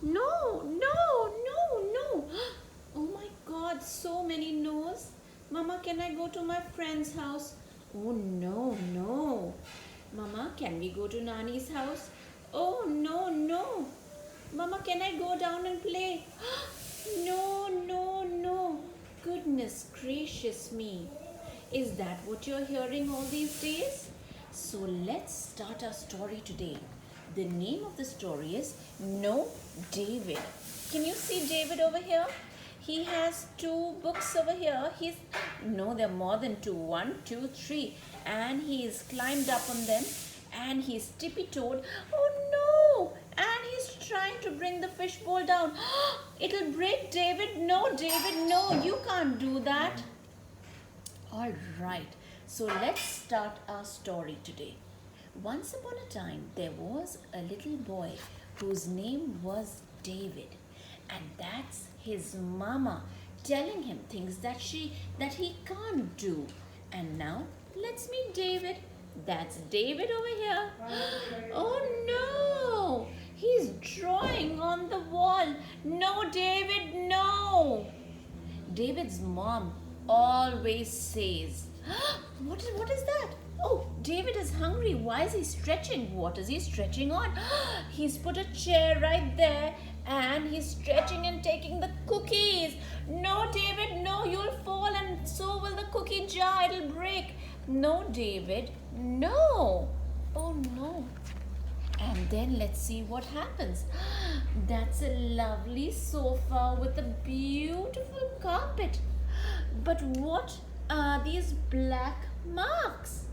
No, no, no, no. Oh my god, so many no's. Mama, can I go to my friend's house? Oh no, no. Mama, can we go to Nani's house? Oh no, no. Mama, can I go down and play? No, no, no. Goodness gracious me. Is that what you're hearing all these days? So let's start our story today. The name of the story is No David. Can you see David over here? He has two books over here. No, there are more than two. One, two, three. And he's climbed up on them and he's tippy-toed. Oh no! And he's trying to bring the fishbowl down. It'll break, David. No, David, no, you can't do that. All right, so let's start our story today. Once upon a time, there was a little boy whose name was David, and that's his mama telling him things that he can't do. And now let's meet David. That's David over here. Oh no! He's drawing on the wall. No, David, no! David's mom always says, what is that? Oh, David is hungry. Why is he stretching? What is he stretching on? He's put a chair right there and he's stretching and taking the cookies. No, David, no, you'll fall and so will the cookie jar. It'll break. No, David, no. Oh, no. And then let's see what happens. That's a lovely sofa with a beautiful carpet. But what are these black marks?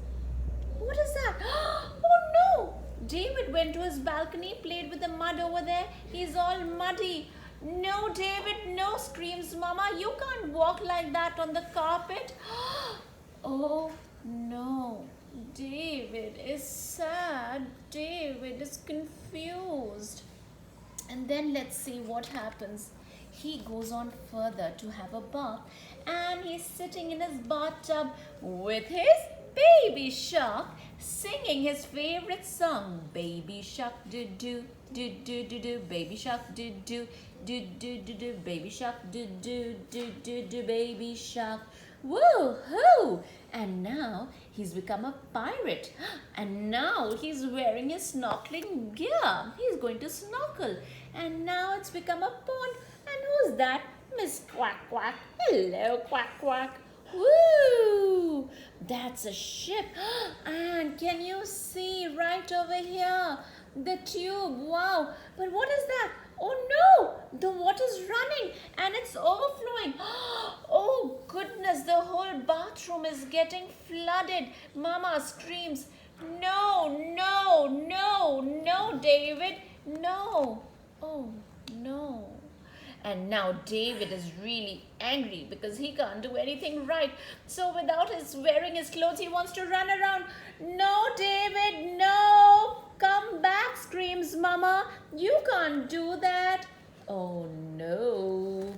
What is that? Oh no! David went to his balcony, played with the mud over there. He's all muddy. No, David, no, screams Mama. You can't walk like that on the carpet. Oh no. David is sad. David is confused. And then let's see what happens. He goes on further to have a bath and he's sitting in his bathtub with his baby shark singing his favorite song. Baby shark do do do do do do, baby shark do do do do do do, baby shark do do do do do, baby shark. Woohoo! And now he's become a pirate. And now he's wearing his snorkeling gear. He's going to snorkel. And now it's become a pond. And who's that? Miss Quack Quack. Hello, Quack Quack. Woo! That's a ship. And can you see right over here? The tube. Wow. But what is that? Oh no! The water's running and it's overflowing. Oh goodness, the whole bathroom is getting flooded. Mama screams, no, no, no, no, David, no. Oh no. And now David is really angry because he can't do anything right. So without his wearing his clothes, he wants to run around. No, David, no. Come back, screams Mama. You can't do that. Oh no.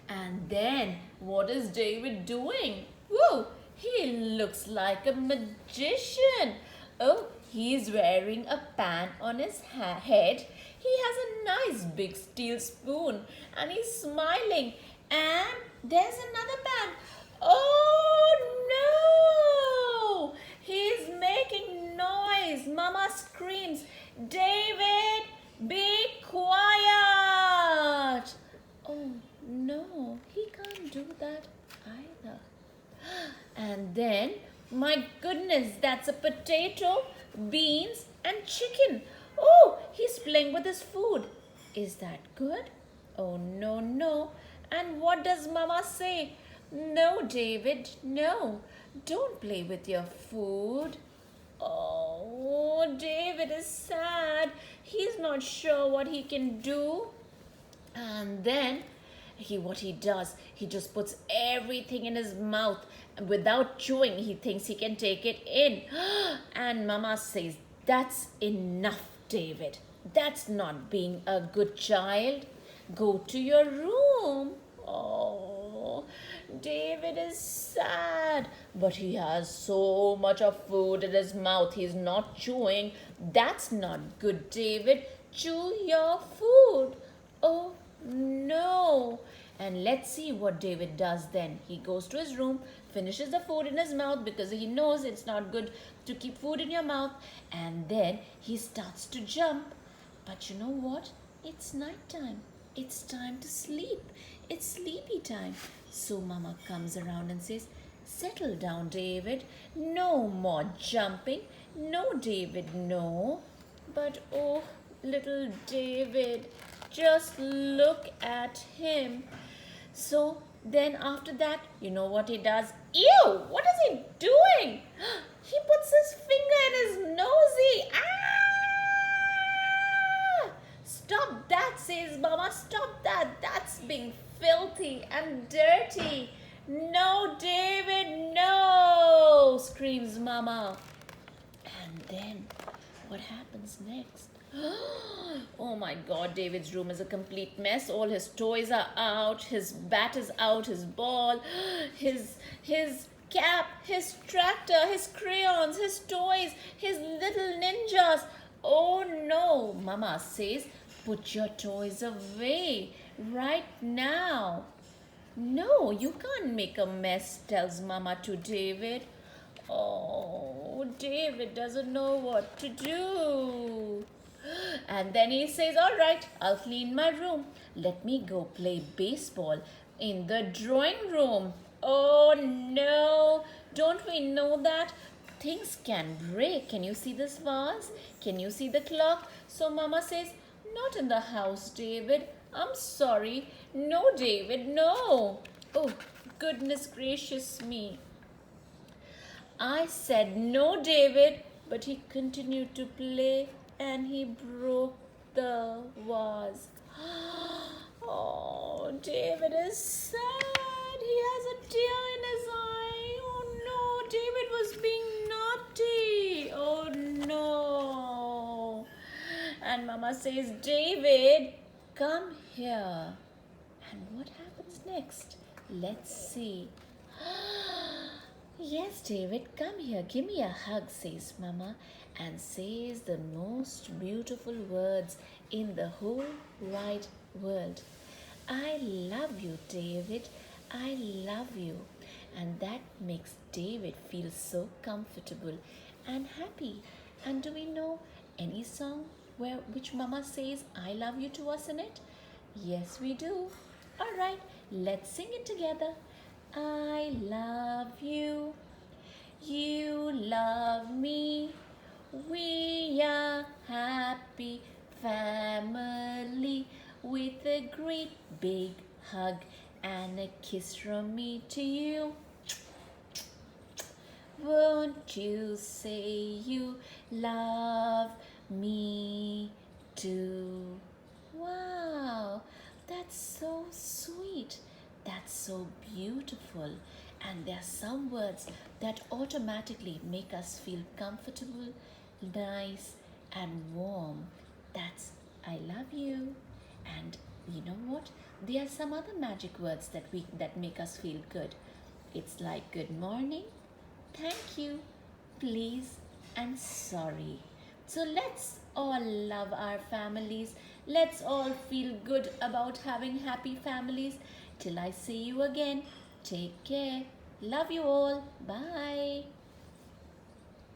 And then what is David doing? Whoa, he looks like a magician. Oh, he's wearing a pan on his head. He has a nice big steel spoon and he's smiling. And there's another pan. Oh no! He's making noise. Mama screams, David, be quiet. Oh no, he can't do that either. And then, my goodness, that's a potato, beans, and chicken. Oh, he's playing with his food. Is that good? Oh, no, no. And what does Mama say? No, David, no. Don't play with your food. Oh, David is sad. He's not sure what he can do. And then what he does, he just puts everything in his mouth without chewing. He thinks he can take it in. And Mama says, that's enough, David. That's not being a good child. Go to your room. Oh, David is sad, but he has so much of food in his mouth. He's not chewing. That's not good, David. chew your food. Oh no. And let's see what David does then. He goes to his room, finishes the food in his mouth because he knows it's not good to keep food in your mouth, and then he starts to jump. But you know what? It's night time. It's time to sleep. It's sleepy time. So Mama comes around and says, "Settle down, David. No more jumping. No, David, no." But oh, little David, just look at him. So then after that, you know what he does? Ew! What is he doing? He puts his finger in his nosy. Ah! Stop that, says Mama. Stop that. That's being filthy and dirty. No, David, no! Screams Mama. And then what happens next? Oh my god, David's room is a complete mess. All his toys are out, his bat is out, his ball, his cap, his tractor, his crayons, his toys, his little ninjas. Oh no, Mama says, put your toys away right now. No, you can't make a mess, tells Mama to David. Oh, David doesn't know what to do. And then he says, "All right, I'll clean my room. Let me go play baseball in the drawing room." Oh no, don't we know that? Things can break. Can you see this vase? Can you see the clock? So Mama says, "Not in the house, David. I'm sorry. No, David, no." Oh, goodness gracious me. I said no, David, but he continued to play and he broke the vase. Oh, David is sad. He has a tear in his eye. Oh no, David was being naughty. Oh no. And Mama says, "David, come here." And what happens next? Let's see. "Yes, David, come here. Give me a hug," says Mama, and says the most beautiful words in the whole wide world. "I love you, David. I love you." And that makes David feel so comfortable and happy. And do we know any song which Mama says "I love you" to us in it? Yes, we do. All right, let's sing it together. I love you. You love me. We are happy family with a great big hug and a kiss from me to you. Won't you say you love me too? Wow, that's so sweet. That's so beautiful. And there are some words that automatically make us feel comfortable, nice, and warm. That's "I love you." And you know what? There are some other magic words that make us feel good. It's like good morning, thank you, please, and sorry. So let's all love our families. Let's all feel good about having happy families. Till I see you again, take care. Love you all. Bye.